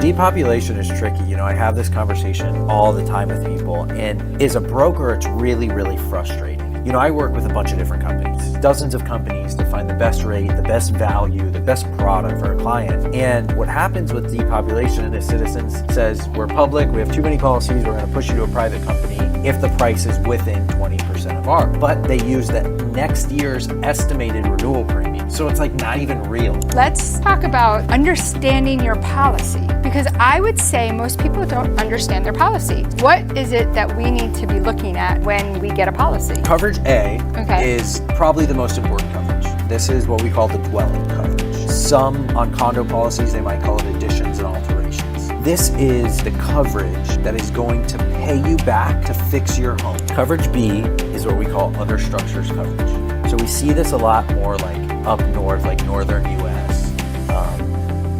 Depopulation is tricky. I have this conversation all the time with people, and as a broker, it's really, really frustrating. I work with a bunch of different companies, dozens of companies to find the best rate, the best value, the best product for a client. And what happens with depopulation is Citizens says, we're public, we have too many policies, we're going to push you to a private company if the price is within 20% of ours. But they use that next year's estimated renewal premium. So it's like not even real. Let's talk about understanding your policy, because I would say most people don't understand their policy. What is it that we need to be looking at when we get a policy? Coverage A is probably the most important coverage. This is what we call the dwelling coverage. Some on condo policies, they might call it additions and alterations. This is the coverage that is going to pay you back to fix your home. Coverage B is what we call other structures coverage. So we see this a lot more like up north, like northern US.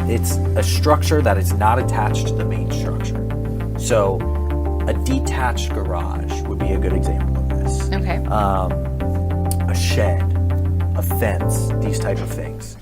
It's a structure that is not attached to the main structure. So a detached garage would be a good example of this. Okay. A shed, a fence, these type of things.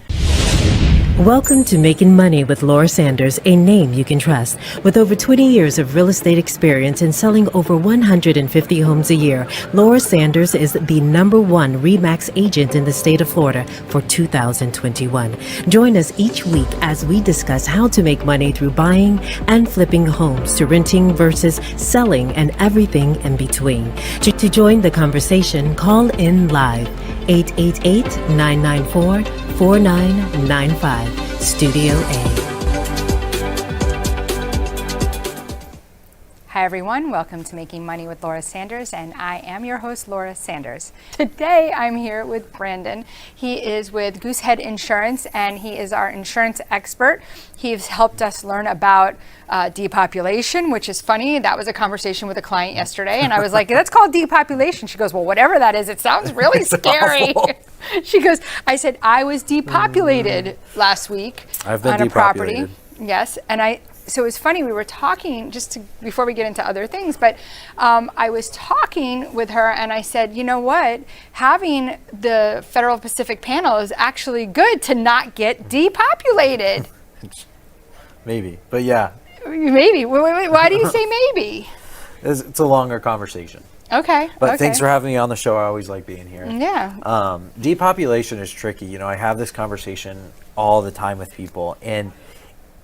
Welcome to Making Money with Laura Sanders, a name you can trust. With over 20 years of real estate experience and selling over 150 homes a year, Laura Sanders is the #1 RE/MAX agent in the state of Florida for 2021. Join us each week as we discuss how to make money through buying and flipping homes, to renting versus selling, and everything in between. To join the conversation, call in live 888-994-4995, Studio A. Hi everyone, welcome to Making Money with Laura Sanders, and I am your host, Laura Sanders. Today I'm here with Brandon. He is with Goosehead Insurance, and he is our insurance expert. He's helped us learn about depopulation, which is funny. That was a conversation with a client yesterday, and I was like, that's called depopulation. She goes, well, whatever that is, it sounds really scary. She goes, I said, I was depopulated last week I've been on a property. depopulated. Yes, and so it was funny, we were talking before we get into other things, but I was talking with her and I said, you know what, having the Federal Pacific Panel is actually good to not get depopulated. Maybe, but yeah. Maybe, wait, why do you say maybe? It's a longer conversation. Okay. But thanks for having me on the show. I always like being here. Yeah. Depopulation is tricky. I have this conversation all the time with people, and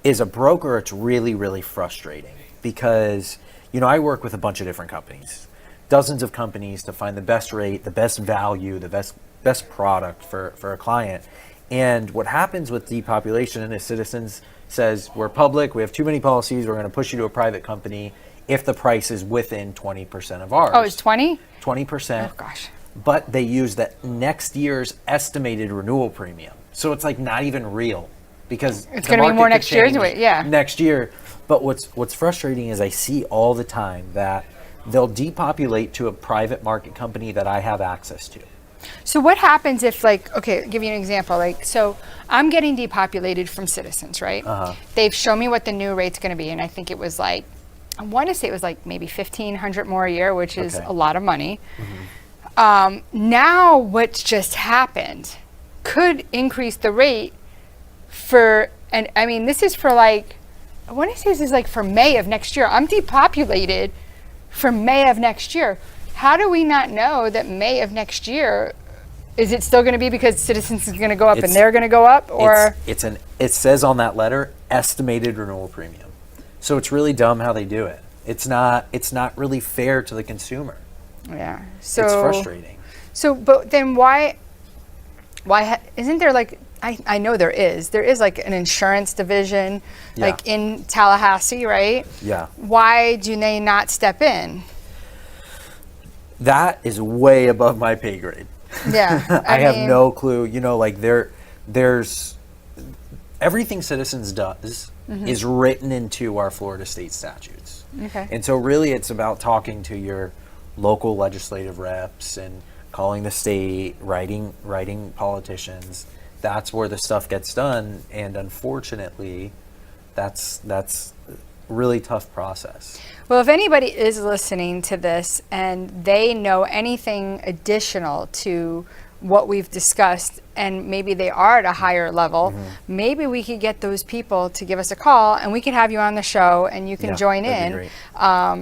as a broker, it's really, really frustrating because, I work with a bunch of different companies, dozens of companies to find the best rate, the best value, the best product for a client. And what happens with depopulation is Citizens says, we're public, we have too many policies, we're going to push you to a private company if the price is within 20% of ours. Oh, it's 20? 20%. Oh, gosh. But they use that next year's estimated renewal premium. So it's like not even real. Because it's going to be more next year anyway, yeah. Next year. But what's frustrating is I see all the time that they'll depopulate to a private market company that I have access to. So what happens if, I'll give you an example. So I'm getting depopulated from Citizens, right? They've shown me what the new rate's going to be, and I think it was I want to say it was maybe $1,500 more a year, which is a lot of money. Mm-hmm. Now what's just happened could increase the rate this is for I want to say this is for May of next year. I'm depopulated for May of next year. How do we not know that May of next year, is it still going to be because Citizens is going to go up and they're going to go up? Or it says on that letter, estimated renewal premium. So it's really dumb how they do it. It's not really fair to the consumer. Yeah. So it's frustrating. So, but then why isn't there I know there is an insurance division in Tallahassee, right? Yeah. Why do they not step in? That is way above my pay grade. Yeah. I have no clue. There's everything Citizens does is written into our Florida state statutes. Okay. And so really it's about talking to your local legislative reps and calling the state, writing politicians. That's where the stuff gets done, and unfortunately, that's really tough process. Well, if anybody is listening to this and they know anything additional to what we've discussed, and maybe they are at a higher level, maybe we could get those people to give us a call, and we could have you on the show, and you can Yeah, join that'd be in.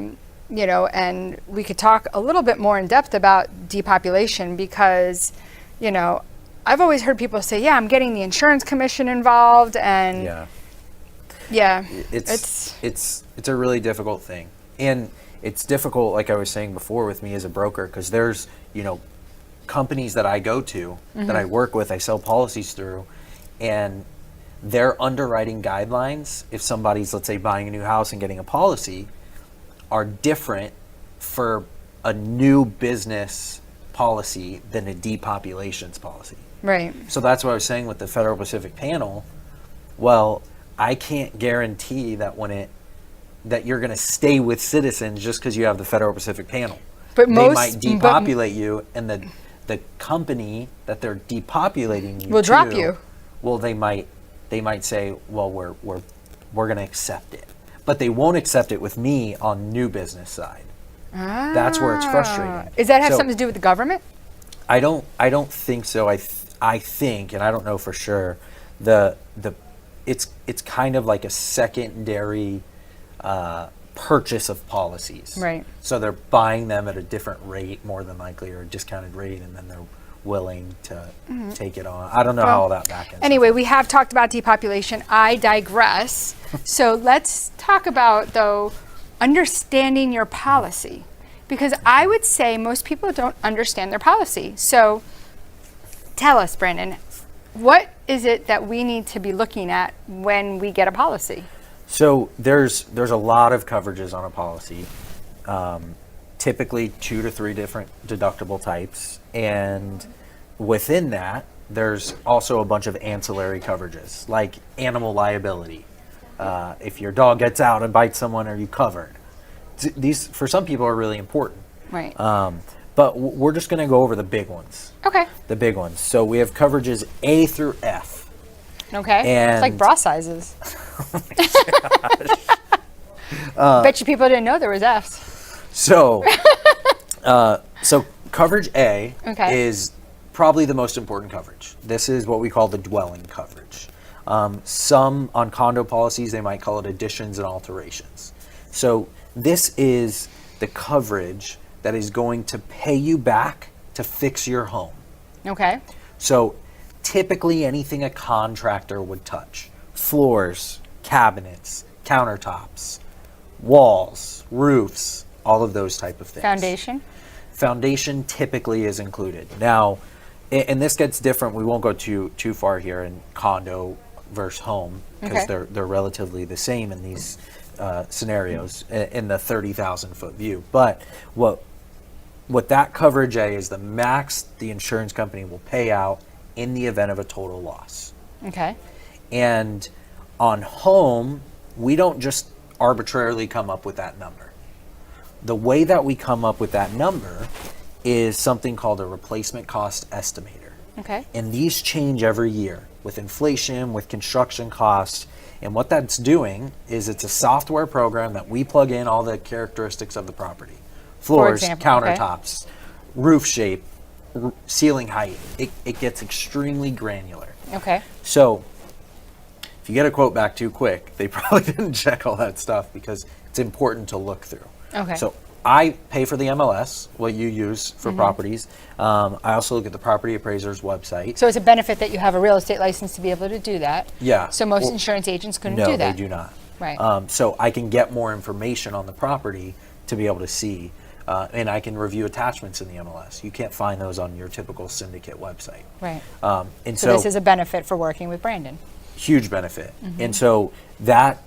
great. You know, and we could talk a little bit more in depth about depopulation, because, you know, I've always heard people say, yeah, I'm getting the insurance commission involved, and Yeah. yeah, It's a really difficult thing. And it's difficult, like I was saying before, with me as a broker, because there's, you know, companies that I go to, that I work with, I sell policies through, and their underwriting guidelines, if somebody's, let's say, buying a new house and getting a policy, are different for a new business policy than a depopulations policy. right. So that's what I was saying with the Federal Pacific panel. Well, I can't guarantee that that you're going to stay with Citizens just because you have the Federal Pacific panel. But They most- might depopulate you, and the company that they're depopulating you Will drop to, you. Well, they might say, well, we're going to accept it, but they won't accept it with me on new business side. That's where it's frustrating. Does that have So, something to do with the government? I don't think so. I think, and I don't know for sure, it's kind of like a secondary purchase of policies. Right. So they're buying them at a different rate, more than likely, or a discounted rate, and then they're willing to take it on. I don't know how all that back ends. Anyway, we have talked about depopulation. I digress. So let's talk about, though, understanding your policy. Because I would say most people don't understand their policy. So tell us, Brandon, what is it that we need to be looking at when we get a policy? So there's a lot of coverages on a policy. Typically 2 to 3 different deductible types, and within that there's also a bunch of ancillary coverages like animal liability. If your dog gets out and bites someone, are you covered? These for some people are really important. Right. But we're just going to go over the big ones. Okay. The big ones. So we have coverages A through F. Okay. It's like And- bra sizes. Bet you people didn't know there was Fs. So, so coverage A Okay. is probably the most important coverage. This is what we call the dwelling coverage. Some on condo policies, they might call it additions and alterations. So this is the coverage that is going to pay you back to fix your home. Okay. So typically anything a contractor would touch: floors, cabinets, countertops, walls, roofs, all of those type of things. Foundation. Foundation typically is included. Now, and this gets different. We won't go too far here in condo versus home, because Okay. they're relatively the same in these scenarios in the 30,000 foot view. But what that coverage A is the max the insurance company will pay out in the event of a total loss. Okay. And on home, we don't just arbitrarily come up with that number. The way that we come up with that number is something called a replacement cost estimator. Okay. And these change every year with inflation, with construction costs. And what that's doing is it's a software program that we plug in all the characteristics of the property: floors, example, okay. countertops, roof shape, ceiling height. It gets extremely granular. Okay. So if you get a quote back too quick, they probably didn't check all that stuff, because it's important to look through. Okay. So I pay for the MLS, what you use for properties. I also look at the property appraiser's website. So it's a benefit that you have a real estate license to be able to do that. Yeah. So most Well, insurance agents couldn't No, do that. they do not. Right. So I can get more information on the property to be able to see, and I can review attachments in the MLS. You can't find those on your typical syndicate website. Right. And So this is a benefit for working with Brandon. huge benefit. And so that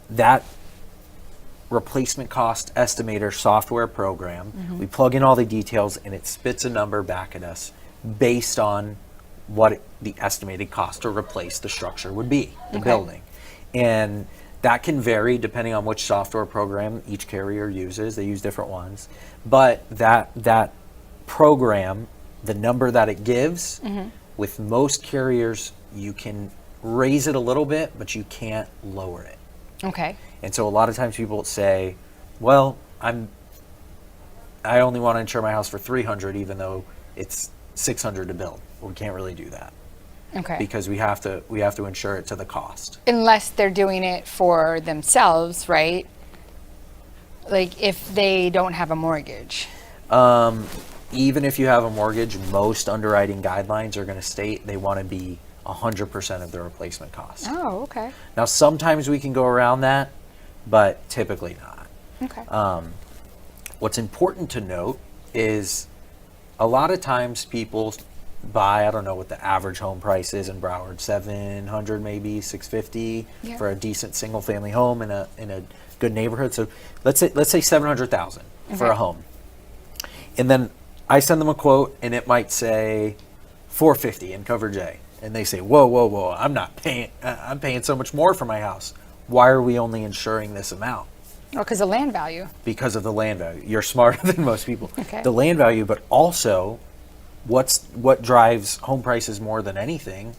replacement cost estimator software program, we plug in all the details and it spits a number back at us based on what the estimated cost to replace the structure would be, the building. And that can vary depending on which software program each carrier uses. They use different ones. But that program, the number that it gives, with most carriers, you can raise it a little bit, but you can't lower it. Okay. And so a lot of times people say, well, I only want to insure my house for $300 even though it's $600 to build. we can't really do that Okay. because we have to insure it to the cost. Unless they're doing it for themselves, right? Like if they don't have a mortgage. Even if you have a mortgage, most underwriting guidelines are going to state they want to be 100% of the replacement cost. Oh, okay. Now, sometimes we can go around that, but typically not. Okay. What's important to note is a lot of times people buy, I don't know what the average home price is in Broward, 700 maybe, 650 Yeah. for a decent single family home in a good neighborhood. So let's say 700,000 for a Okay. home. And then I send them a quote and it might say 450 in coverage A. And they say, whoa, I'm paying so much more for my house. Why are we only insuring this amount? Well, because of land value. Because of the land value. You're smarter than most people. Okay. The land value, but also what drives home prices more than anything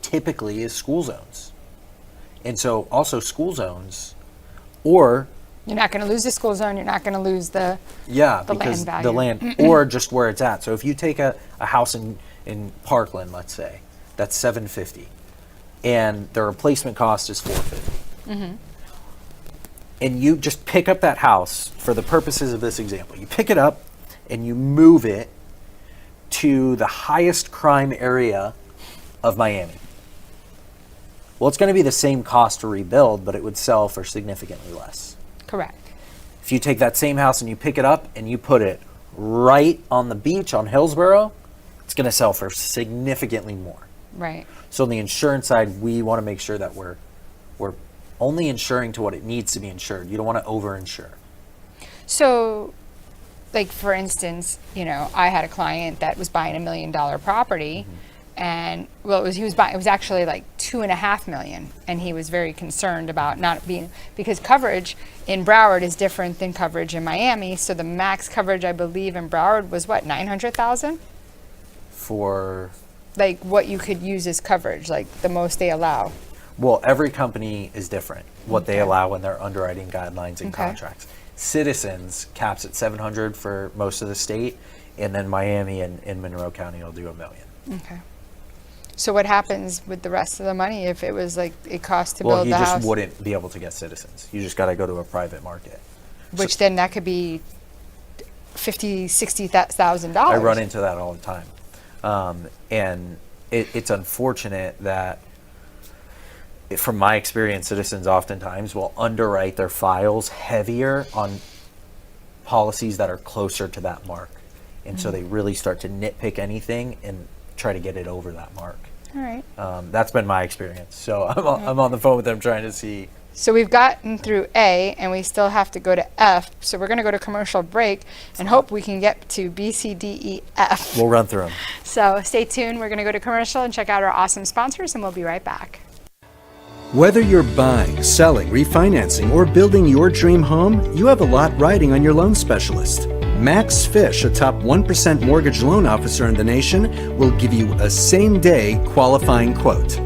typically is school zones. And so also school zones, or You're not going to lose the school zone. You're not going to lose the yeah, the because land the value. land or just where it's at. So if you take a house in Parkland, let's say, that's 750 and the replacement cost is 450. And you just pick up that house for the purposes of this example. You pick it up and you move it to the highest crime area of Miami. Well, it's going to be the same cost to rebuild, but it would sell for significantly less. Correct. If you take that same house and you pick it up and you put it right on the beach on Hillsborough, it's going to sell for significantly more. Right. So on the insurance side, we want to make sure that we're only insuring to what it needs to be insured. You don't want to over-insure. So, like for instance, I had a client that was buying $1 million property, and well, it was actually like $2.5 million, and he was very concerned about not being, because coverage in Broward is different than coverage in Miami. So the max coverage, I believe, in Broward was what, 900,000? For Like what you could use as coverage, like the most they allow. Well, every company is different, what they Okay. allow in their underwriting guidelines and Okay. contracts. Citizens caps at 700 for most of the state, and then Miami and Monroe County will do $1 million. Okay. So what happens with the rest of the money if it was like it cost to Well, build you the just house? wouldn't be able to get Citizens. You just got to go to a private market. Which then that could be $50,000, $60,000. I run into that all the time. And it's unfortunate that, from my experience, Citizens oftentimes will underwrite their files heavier on policies that are closer to that mark. And so they really start to nitpick anything and try to get it over that mark. All right. That's been my experience. So I'm on the phone with them trying to see. So we've gotten through A, and we still have to go to F. So we're going to go to commercial break and hope we can get to B, C, D, E, F. We'll run through them. So stay tuned. We're going to go to commercial and check out our awesome sponsors, and we'll be right back. Whether you're buying, selling, refinancing, or building your dream home, you have a lot riding on your loan specialist. Max Fish, a top 1% mortgage loan officer in the nation, will give you a same-day qualifying quote.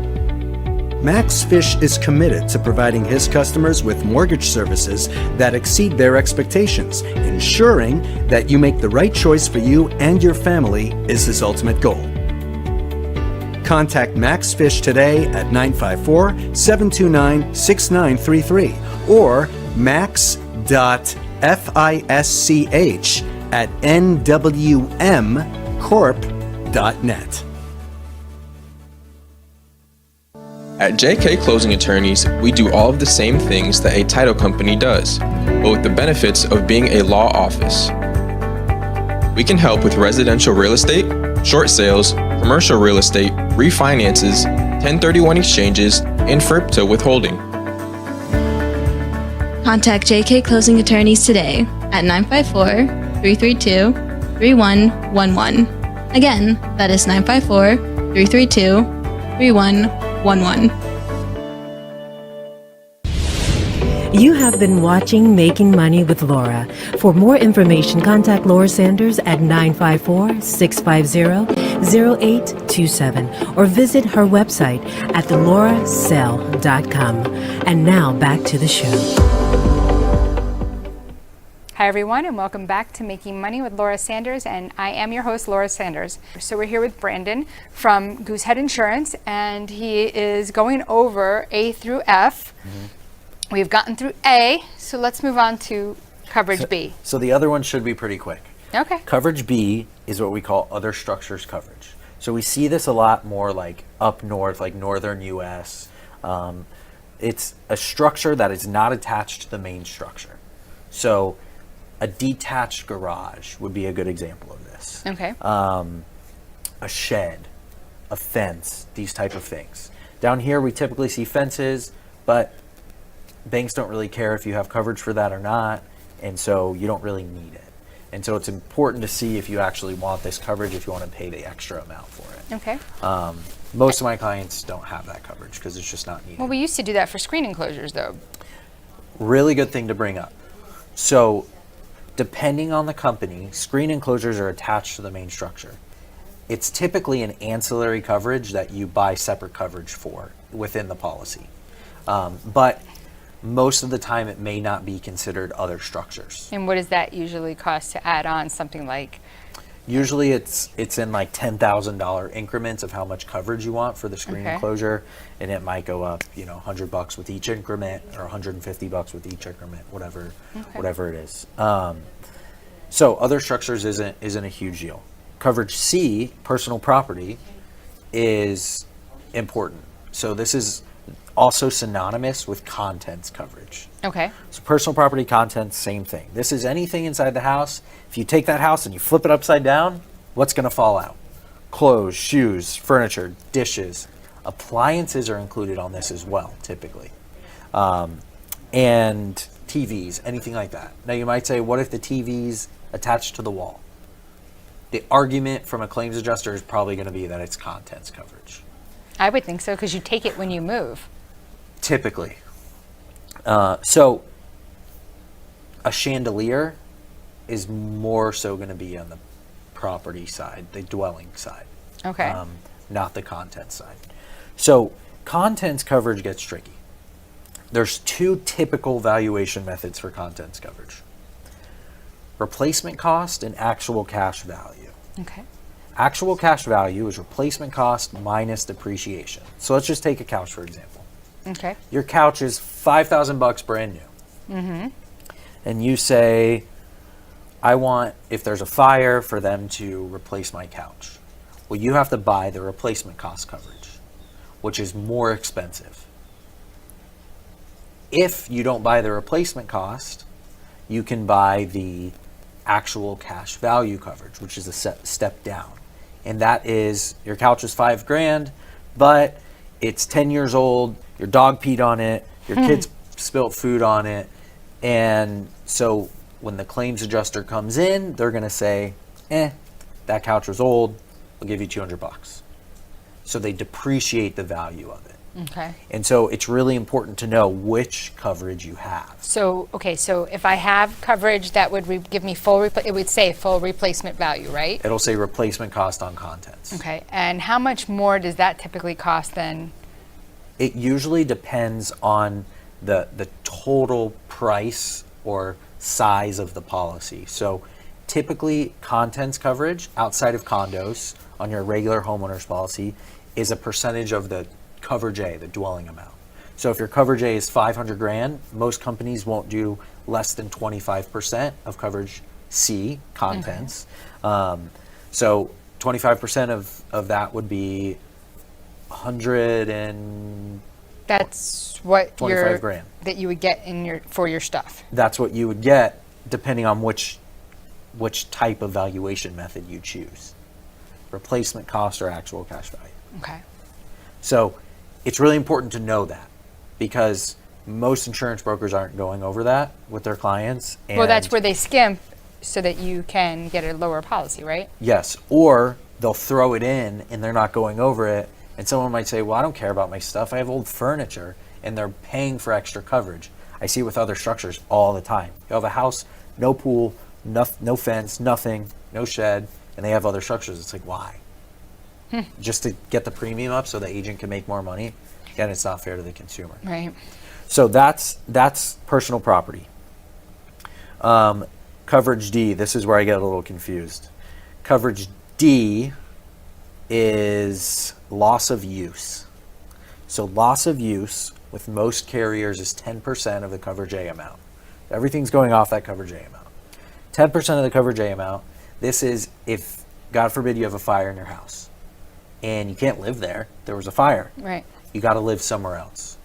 Max Fish is committed to providing his customers with mortgage services that exceed their expectations. Ensuring that you make the right choice for you and your family is his ultimate goal. Contact Max Fish today at 954-729-6933 or max.fisch@nwmcorp.net. At JK Closing Attorneys, we do all of the same things that a title company does, but with the benefits of being a law office. We can help with residential real estate, short sales, commercial real estate, refinances, 1031 exchanges, and FIRPTA withholding. Contact JK Closing Attorneys today at 954-332-3111. Again, that is 954-332-3111. You have been watching Making Money with Laura. For more information, contact Laura Sanders at 954-650-0827 or visit her website at theloracell.com. And now back to the show. Hi everyone, and welcome back to Making Money with Laura Sanders, and I am your host, Laura Sanders. So we're here with Brandon from Goosehead Insurance, and he is going over A through F. We've gotten through A, so let's move on to coverage B. So the other one should be pretty quick. Okay. Coverage B is what we call other structures coverage. So we see this a lot more like up north, like northern US. It's a structure that is not attached to the main structure. So a detached garage would be a good example of this. Okay. A shed, a fence, these type of things. Down here we typically see fences, but banks don't really care if you have coverage for that or not, and so you don't really need it. And so it's important to see if you actually want this coverage, if you want to pay the extra amount for it. Okay. Most of my clients don't have that coverage because it's just not needed. Well, we used to do that for screen enclosures, though. Really good thing to bring up. So depending on the company, screen enclosures are attached to the main structure. It's typically an ancillary coverage that you buy separate coverage for within the policy. But most of the time it may not be considered other structures. And what does that usually cost to add on something like? Usually it's in like $10,000 increments of how much coverage you want for the screen enclosure, and it might go up, $100 with each increment or $150 with each increment, whatever it is. So other structures isn't a huge deal. Coverage C, personal property, is important. So this is also synonymous with contents coverage. Okay. So personal property, contents, same thing. This is anything inside the house. If you take that house and you flip it upside down, what's going to fall out? Clothes, shoes, furniture, dishes. Appliances are included on this as well, typically. And TVs, anything like that. Now you might say, what if the TV's attached to the wall? The argument from a claims adjuster is probably going to be that it's contents coverage. I would think so, because you take it when you move. Typically. So a chandelier is more so going to be on the property side, the dwelling side. Okay. Not the contents side. So contents coverage gets tricky. There's two typical valuation methods for contents coverage: replacement cost and actual cash value. Okay. Actual cash value is replacement cost minus depreciation. So let's just take a couch, for example. Okay. Your couch is $5,000 brand new. And you say, I want, if there's a fire, for them to replace my couch. Well, you have to buy the replacement cost coverage, which is more expensive. If you don't buy the replacement cost, you can buy the actual cash value coverage, which is a step down. And that is, your couch is $5,000, but it's 10 years old, your dog peed on it, your kids spilt food on it, and so when the claims adjuster comes in, they're going to say, that couch was old, we'll give you $200. So they depreciate the value of it. Okay. And so it's really important to know which coverage you have. So, okay, so if I have coverage that would give me it would say full replacement value, right? It'll say replacement cost on contents. Okay, and how much more does that typically cost then? It usually depends on the total price or size of the policy. So typically contents coverage outside of condos on your regular homeowners policy is a percentage of the coverage A, the dwelling amount. So if your coverage A is $500,000, most companies won't do less than 25% of coverage C, contents. So 25% of that would be 100 and That's what $25,000. that you would get for your stuff. That's what you would get depending on which type of valuation method you choose. Replacement cost or actual cash value. Okay. So it's really important to know that, because most insurance brokers aren't going over that with their clients. And Well, that's where they skimp so that you can get a lower policy, right? yes, or they'll throw it in and they're not going over it. And someone might say, well, I don't care about my stuff. I have old furniture, and they're paying for extra coverage. I see it with other structures all the time. You have a house, no pool, no fence, nothing, no shed, and they have other structures. It's like, why? Just to get the premium up so the agent can make more money? Again, it's not fair to the consumer. Right. So that's personal property. Coverage D, this is where I get a little confused. Coverage D is loss of use. So loss of use with most carriers is 10% of the coverage A amount. Everything's going off that coverage A amount. 10% of the coverage A amount. This is if, God forbid, you have a fire in your house and you can't live there. There was a fire. Right. You got to live somewhere else.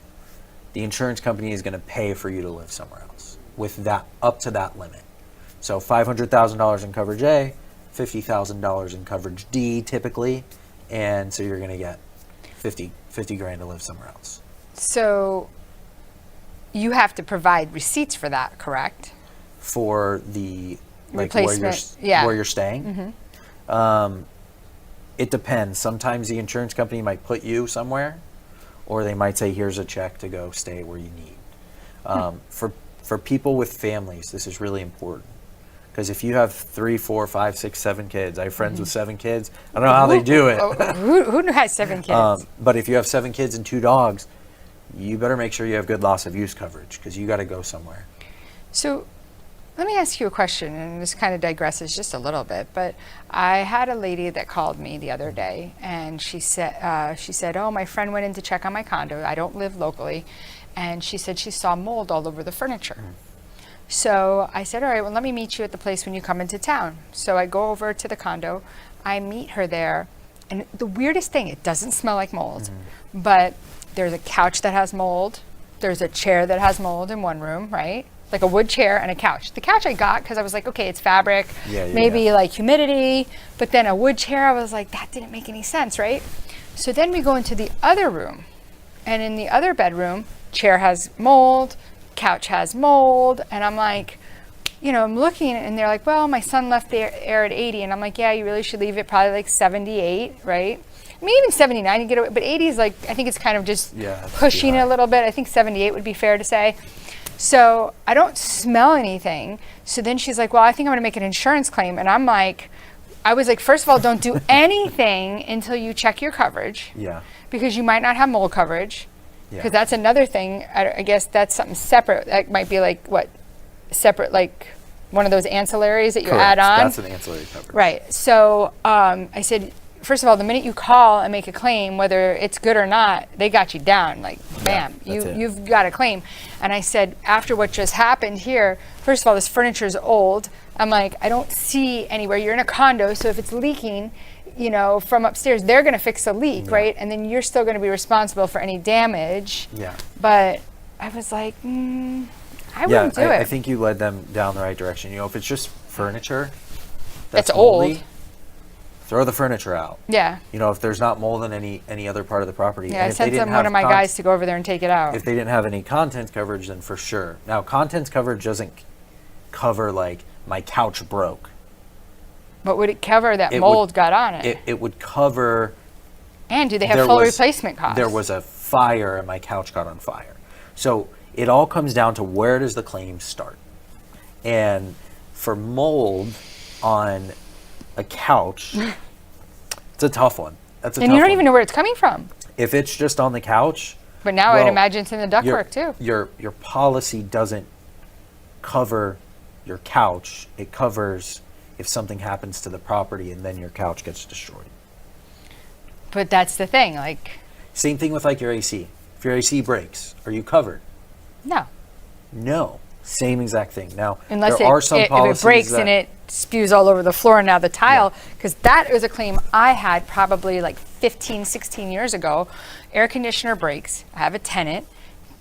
The insurance company is going to pay for you to live somewhere else with that up to that limit. So $500,000 in coverage A, $50,000 in coverage D typically, and so you're going to get 50 grand to live somewhere else. So you have to provide receipts for that, correct? For the Replacement, where you're staying. It depends. Sometimes the insurance company might put you somewhere, or they might say, here's a check to go stay where you need. For people with families, this is really important. Because if you have 3, 4, 5, 6, 7 kids, I have friends with 7 kids. I don't know how they do it. Who has 7 kids? But if you have 7 kids and 2 dogs, you better make sure you have good loss of use coverage because you got to go somewhere. So let me ask you a question, and this kind of digresses just a little bit, but I had a lady that called me the other day, and she said, oh, my friend went in to check on my condo. I don't live locally. And she said she saw mold all over the furniture. So I said, all right, well, let me meet you at the place when you come into town. So I go over to the condo. I meet her there. And the weirdest thing, it doesn't smell like mold, but there's a couch that has mold. There's a chair that has mold in one room, right? Like a wood chair and a couch. The couch I got because I was like, okay, it's fabric, maybe like humidity. But then a wood chair, I was like, that didn't make any sense, right? So then we go into the other room. And in the other bedroom, chair has mold, couch has mold, and I'm like, I'm looking, and they're like, well, my son left the air at 80, and I'm like, yeah, you really should leave it probably like 78, right? I mean, even 79 you get away, but 80 is like, I think it's kind of just pushing it a little bit. I think 78 would be fair to say. So I don't smell anything. So then she's like, well, I think I'm gonna make an insurance claim, and I'm like, I was like, first of all, don't do anything until you check your coverage. Yeah. Because you might not have mold coverage. Because that's another thing. I guess that's something separate. That might be like separate, like one of those ancillaries that you add on. That's an ancillary coverage. Right. So I said, first of all, the minute you call and make a claim, whether it's good or not, they got you down. Like, bam, you've got a claim. And I said, after what just happened here, first of all, this furniture is old. I'm like, I don't see anywhere. You're in a condo, so if it's leaking, from upstairs, they're going to fix a leak, right? And then you're still going to be responsible for any damage. Yeah. But I was like, I wouldn't do it. I think you led them down the right direction. If it's just furniture that's old, moldy, throw the furniture out. Yeah. If there's not mold in any other part of the property. Yeah, I sent one of my guys to go over there and take it out. If they didn't have any contents coverage, then for sure. Now, contents coverage doesn't cover like my couch broke. But would it cover that mold got on it? It would cover. And do they have full replacement costs? There was a fire and my couch got on fire. So it all comes down to where does the claim start? And for mold on a couch, it's a tough one. And you don't even know where it's coming from. If it's just on the couch. But now I'd imagine it's in the ductwork too. Your policy doesn't cover your couch. It covers if something happens to the property and then your couch gets destroyed. But that's the thing, same thing with like your AC. If your AC breaks, are you covered? No. Same exact thing. Now, unless there are some policies if it breaks and it spews all over the floor, now the tile, because that was a claim I had probably like 15, 16 years ago. Air conditioner breaks. I have a tenant.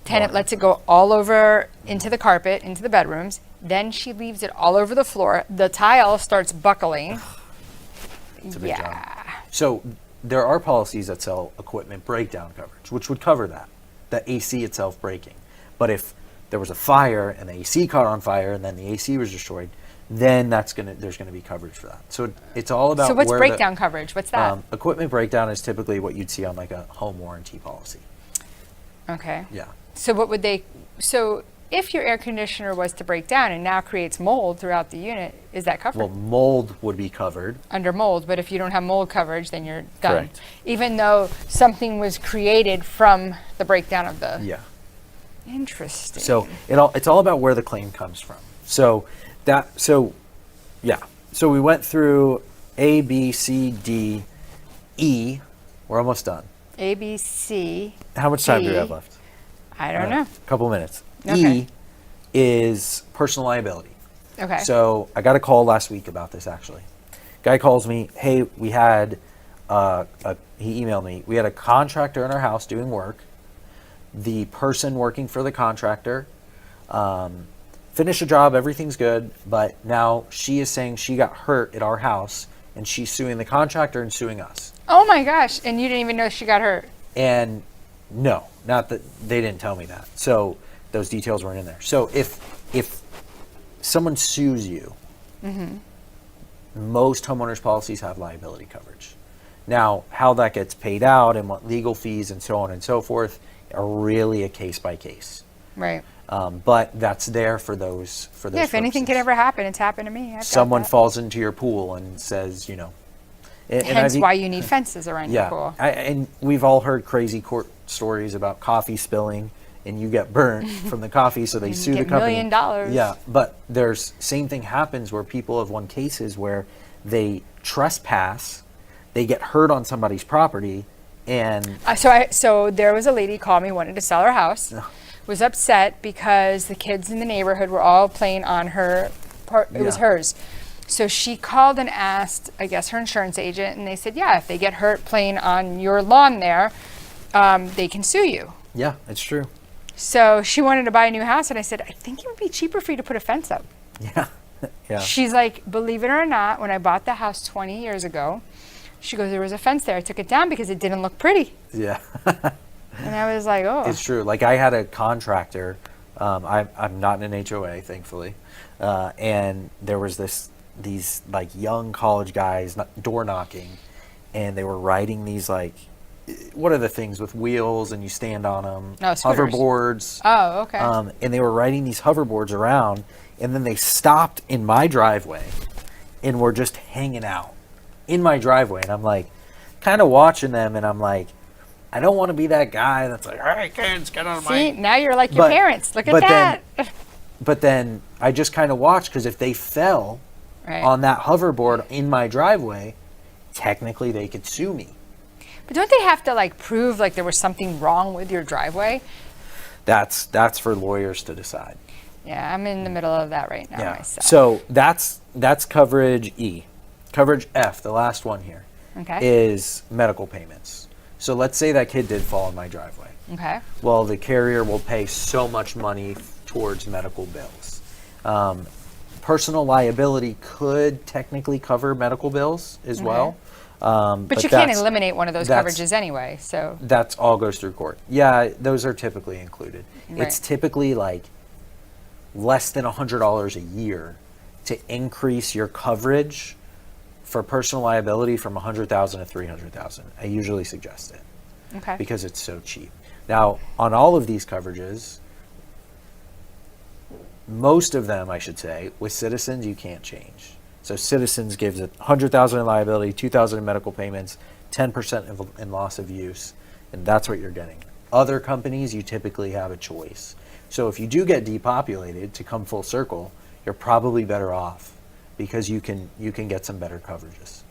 Tenant lets it go all over into the carpet, into the bedrooms. Then she leaves it all over the floor. The tile starts buckling. It's a big job. So there are policies that sell equipment breakdown coverage, which would cover that, the AC itself breaking. But if there was a fire and the AC caught on fire and then the AC was destroyed, then there's going to be coverage for that. So it's all about. So what's breakdown coverage? What's that? Equipment breakdown is typically what you'd see on like a home warranty policy. Okay. Yeah. So what would they? So if your air conditioner was to break down and now creates mold throughout the unit, is that covered? Well, mold would be covered. Under mold, but if you don't have mold coverage, then you're done. Correct. Even though something was created from the breakdown of the. Yeah. Interesting. So it's all about where the claim comes from. So So we went through A, B, C, D, E. We're almost done. A, B, C. How much time do we D. have left? I don't know. A couple minutes. Okay. E is personal liability. Okay. So I got a call last week about this, actually. Guy calls me, hey, we had, he emailed me, we had a contractor in our house doing work. The person working for the contractor finished a job, everything's good, but now she is saying she got hurt at our house, and she's suing the contractor and suing us. Oh my gosh, and you didn't even know she got hurt. And no, not that, they didn't tell me that. So those details weren't in there. So if someone sues you, most homeowners policies have liability coverage. Now, how that gets paid out and what legal fees and so on and so forth are really a case by case. Right. But that's there for those. Yeah, if anything could ever happen, it's happened to me. Someone falls into your pool and says, Hence why you need fences around your pool. And we've all heard crazy court stories about coffee spilling and you get burnt from the coffee, so they sue the company. $1 million. Yeah, but there's same thing happens where people have won cases where they trespass, they get hurt on somebody's property, and So there was a lady called me, wanted to sell her house, was upset because the kids in the neighborhood were all playing on her part. It was hers. So she called and asked, I guess, her insurance agent, and they said, yeah, if they get hurt playing on your lawn there, they can sue you. yeah, it's true. So she wanted to buy a new house, and I said, I think it would be cheaper for you to put a fence up. Yeah, yeah. She's like, believe it or not, when I bought the house 20 years ago, she goes, there was a fence there. I took it down because it didn't look pretty. Yeah. And I was like, oh. It's true. Like I had a contractor, I'm not in an HOA, thankfully, and there was these like young college guys door knocking, and they were riding these like, what are the things with wheels and you stand on them? Oh, scooters. Hoverboards. Oh, okay. And they were riding these hoverboards around, and then they stopped in my driveway and were just hanging out in my driveway. And I'm like, kind of watching them, and I'm like, I don't want to be that guy that's like, all right, kids, get on See, now you're like your parents. Look at that. But then I just kind of watched, because if they fell on that hoverboard in my driveway, technically they could sue me. But don't they have to like prove like there was something wrong with your driveway? That's for lawyers to decide. Yeah, I'm in the middle of that right now myself. So that's coverage E. Coverage F, the last one here, is medical payments. So let's say that kid did fall in my driveway. Okay. Well, the carrier will pay so much money towards medical bills. Personal liability could technically cover medical bills as well. But you can't eliminate one of those coverages anyway, so. That's all goes through court. Yeah, those are typically included. Right. It's typically like less than $100 a year to increase your coverage for personal liability from $100,000 to $300,000. I usually suggest it because it's so cheap. Now, on all of these coverages, most of them, I should say, with Citizens, you can't change. So Citizens gives it $100,000 in liability, $2,000 in medical payments, 10% in loss of use, and that's what you're getting. Other companies, you typically have a choice. So if you do get depopulated, to come full circle, you're probably better off because you can get some better coverages.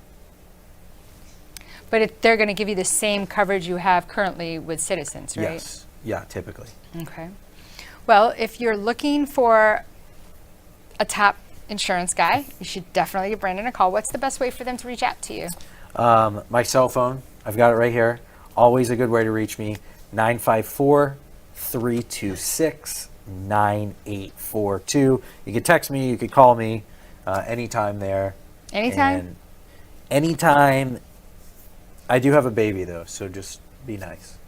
But they're going to give you the same coverage you have currently with Citizens, right? Yes. Yeah, typically. Okay. Well, if you're looking for a top insurance guy, you should definitely give Brandon a call. What's the best way for them to reach out to you? My cell phone, I've got it right here. Always a good way to reach me, 954-326-9842. You can text me, you can call me anytime there. Anytime? And anytime. I do have a baby though, so just be nice.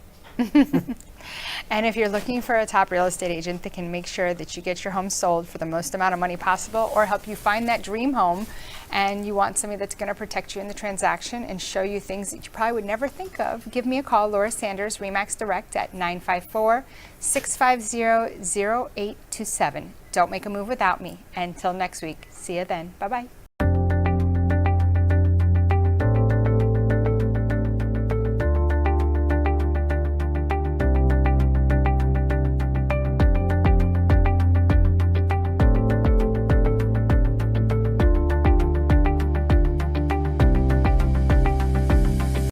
And if you're looking for a top real estate agent that can make sure that you get your home sold for the most amount of money possible or help you find that dream home, and you want somebody that's going to protect you in the transaction and show you things that you probably would never think of, give me a call, Laura Sanders, RE/MAX Direct at 954-650-0827. Don't make a move without me. Until next week, see you then. Bye-bye.